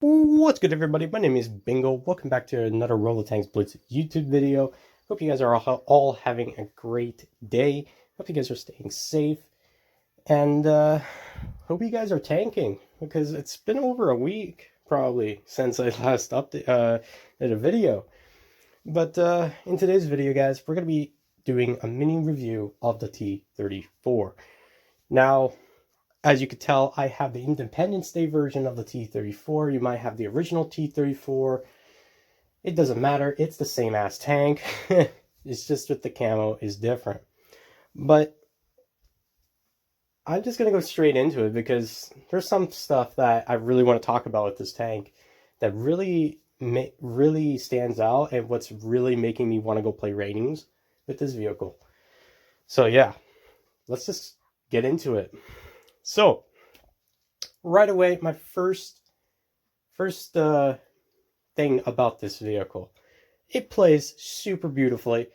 What's good, everybody? My name is Bingo. Welcome back to another Roll of Tanks Blitz YouTube video. Hope you guys are all having a great day. Hope you guys are staying safe. And hope you guys are tanking, because it's been over a week, probably, since I last did a video. But in today's video, guys, we're going to be doing a mini review of the T34. Now, as you could tell, I have the Independence Day version of the T34. You might have the original T34. It doesn't matter. It's the same ass tank. It's just that the camo is different. But I'm just going to go straight into it because there's some stuff that I really want to talk about with this tank that really stands out and what's really making me want to go play ratings with this vehicle. So yeah, let's just get into it. So, right away, my first thing about this vehicle, it plays super beautifully.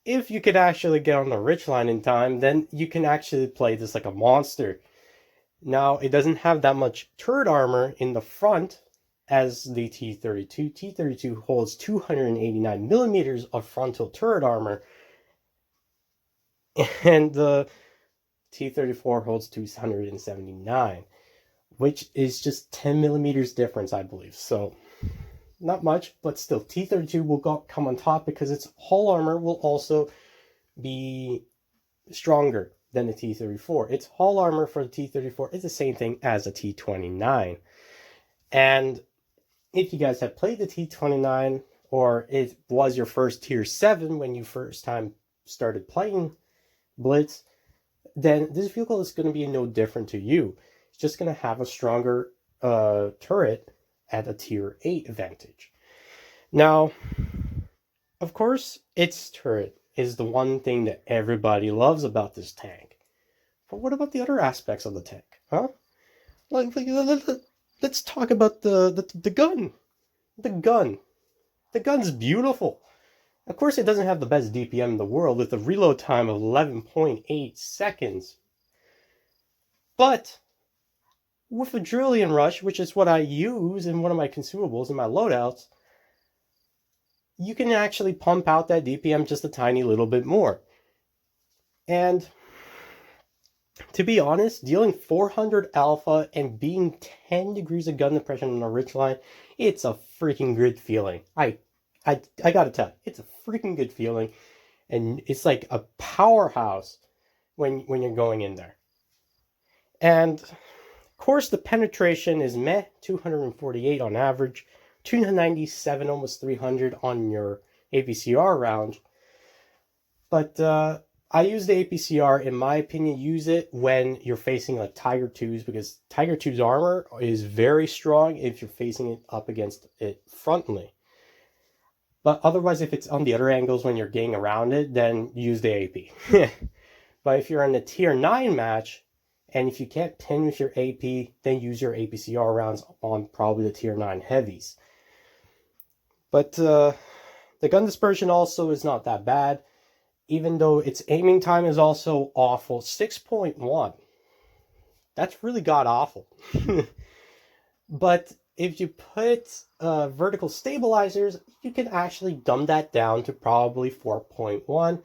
If you could actually get on the ridgeline in time, then you can actually play this like a monster. Now, it doesn't have that much turret armor in the front as the T32. T32 holds 289 millimeters of frontal turret armor, and the T34 holds 279, which is just 10 millimeters difference, I believe. So not much, but still, T32 will come on top because its hull armor will also be stronger than the T34. Its hull armor for the T34 is the same thing as a T29. And if you guys have played the T29, or it was your first tier 7 when you first time started playing Blitz, then this vehicle is going to be no different to you. It's just going to have a stronger turret at a tier 8 advantage. Now, of course, its turret is the one thing that everybody loves about this tank. But what about the other aspects of the tank? Huh? Let's talk about the gun. The gun. The gun's beautiful. Of course, it doesn't have the best DPM in the world with a reload time of 11.8 seconds. But with Adrenaline Rush, which is what I use in one of my consumables in my loadouts, you can actually pump out that DPM just a tiny little bit more. And to be honest, dealing 400 alpha and being 10 degrees of gun depression on a ridgeline, it's a freaking good feeling. I gotta tell you, it's a freaking good feeling, and it's like a powerhouse when you're going in there. And of course, the penetration is 248 on average, 297, almost 300 on your APCR round. But I use the APCR, in my opinion, use it when you're facing like Tiger 2s, because Tiger 2's armor is very strong if you're facing it up against it frontally. But otherwise, if it's on the other angles when you're getting around it, then use the AP. But if you're in a tier 9 match, and if you can't pin with your AP, then use your APCR rounds on probably the tier 9 heavies. But the gun dispersion also is not that bad, even though its aiming time is also awful. 6.1. That's really god awful. But if you put vertical stabilizers, you can actually dumb that down to probably 4.1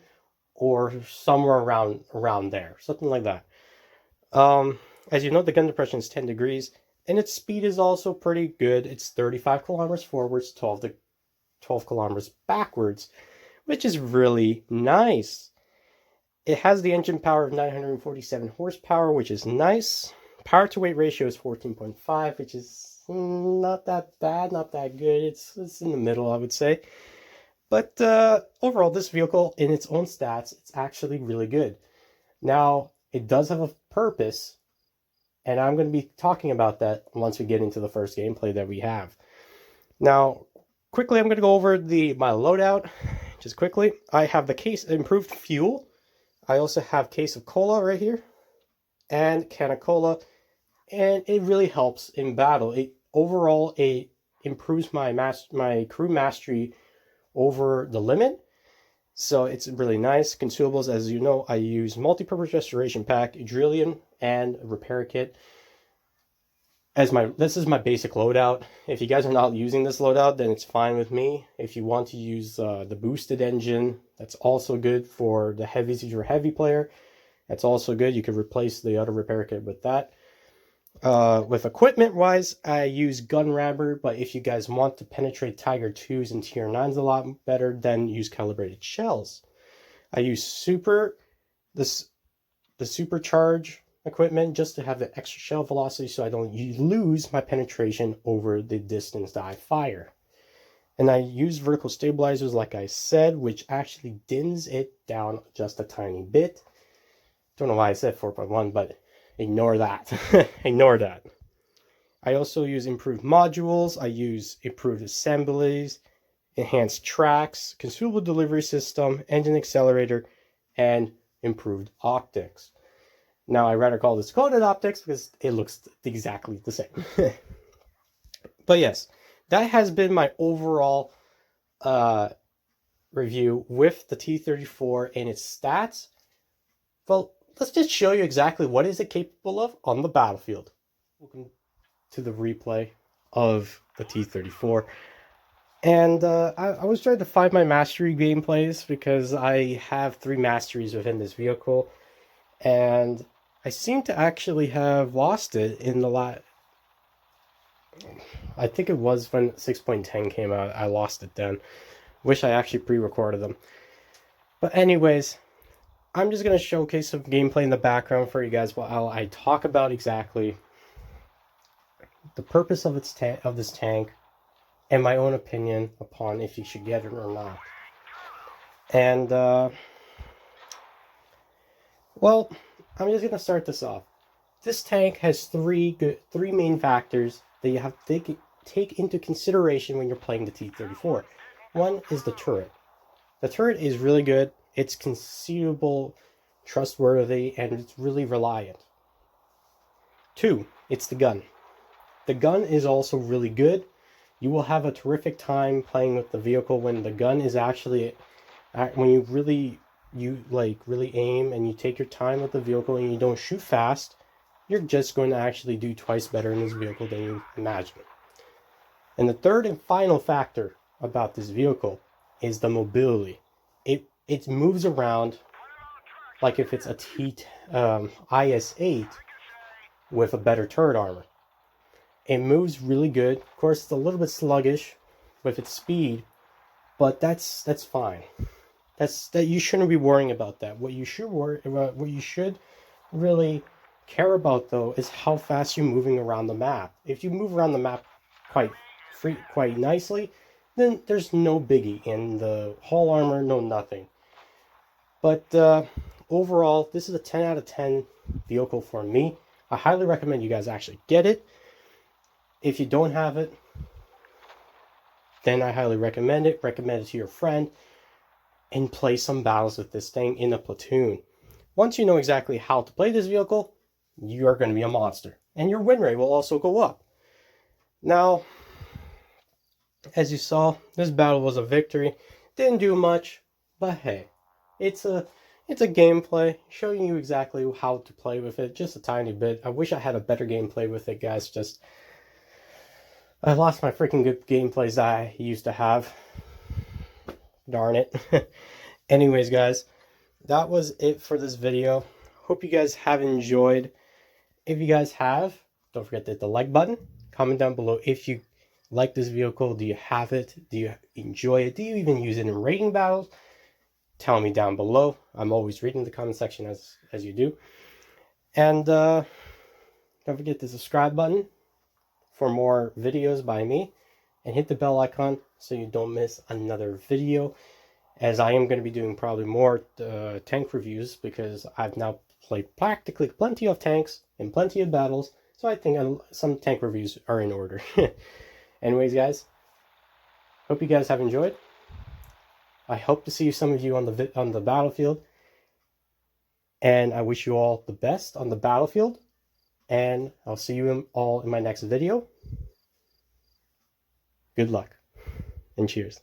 or somewhere around there, something like that. As you know, the gun depression is 10 degrees, and its speed is also pretty good. It's 35 kilometers forwards, 12 kilometers backwards, which is really nice. It has the engine power of 947 horsepower, which is nice. Power to weight ratio is 14.5, which is not that bad, not that good. It's in the middle, I would say. But overall, this vehicle, in its own stats, it's actually really good. Now, it does have a purpose, and I'm going to be talking about that once we get into the first gameplay that we have. Now, quickly, I'm going to go over my loadout, just quickly. I have the case improved fuel. I also have case of cola right here, and can of cola, and it really helps in battle. It improves my crew mastery over the limit. So it's really nice. Consumables, as you know, I use multi-purpose restoration pack, Adrenaline, and a repair kit. this is my basic loadout. If you guys are not using this loadout, then it's fine with me. If you want to use the boosted engine, that's also good for the heavies. If you're a heavy player, that's also good. You could replace the auto repair kit with that. With equipment wise, I use gun rammer, but if you guys want to penetrate Tiger 2s and Tier 9s a lot better, then use calibrated shells. I use the supercharge equipment just to have the extra shell velocity so I don't lose my penetration over the distance that I fire. And I use vertical stabilizers like I said, which actually dims it down just a tiny bit. Don't know why I said 4.1, but ignore that. Ignore that. I also use improved modules. I use improved assemblies, enhanced tracks, consumable delivery system, engine accelerator, and improved optics. Now, I rather call this coded optics because it looks exactly the same. But yes, that has been my overall review with the T34 and its stats. Well, let's just show you exactly what is it capable of on the battlefield. Welcome to the replay of the T34. And I was trying to find my mastery gameplays because I have 3 masteries within this vehicle. And I seem to actually have lost it in the I think it was when 6.10 came out. I lost it then. Wish I actually pre-recorded them. But anyways, I'm just going to showcase some gameplay in the background for you guys while I talk about exactly the purpose of this tank and my own opinion upon if you should get it or not. And well, I'm just going to start this off. This tank has three main factors that you have to take into consideration when you're playing the T34. One is the turret. The turret is really good. It's conceivable, trustworthy, and it's really reliant. 2, it's the gun. The gun is also really good. You will have a terrific time playing with the vehicle when the gun is actually, when you really aim and you take your time with the vehicle and you don't shoot fast, you're just going to actually do twice better in this vehicle than you imagine. And the third and final factor about this vehicle is the mobility. It moves around like if it's a IS-8 with a better turret armor. It moves really good. Of course, it's a little bit sluggish with its speed, but that's fine. That you shouldn't be worrying about that. What you should really care about though is how fast you're moving around the map. If you move around the map quite nicely, then there's no biggie in the hull armor, no nothing. But overall, this is a 10 out of 10 vehicle for me. I highly recommend you guys actually get it. If you don't have it, then I highly recommend it. Recommend it to your friend and play some battles with this thing in a platoon. Once you know exactly how to play this vehicle, you are going to be a monster. And your win rate will also go up. Now, as you saw, this battle was a victory. Didn't do much, but hey, it's a gameplay showing you exactly how to play with it, just a tiny bit. I wish I had a better gameplay with it, guys. I lost my freaking good gameplays that I used to have. Darn it. Anyways, guys, that was it for this video. Hope you guys have enjoyed. If you guys have, don't forget to hit the like button. Comment down below if you like this vehicle. Do you have it? Do you enjoy it? Do you even use it in raiding battles? Tell me down below. I'm always reading the comment section as you do. And don't forget the subscribe button for more videos by me. And hit the bell icon so you don't miss another video, as I am going to be doing probably more tank reviews because I've now played practically plenty of tanks and plenty of battles, so I think some tank reviews are in order. Anyways, guys, hope you guys have enjoyed. I hope to see some of you on the battlefield, and I wish you all the best on the battlefield, and I'll see you all in my next video. Good luck, and cheers.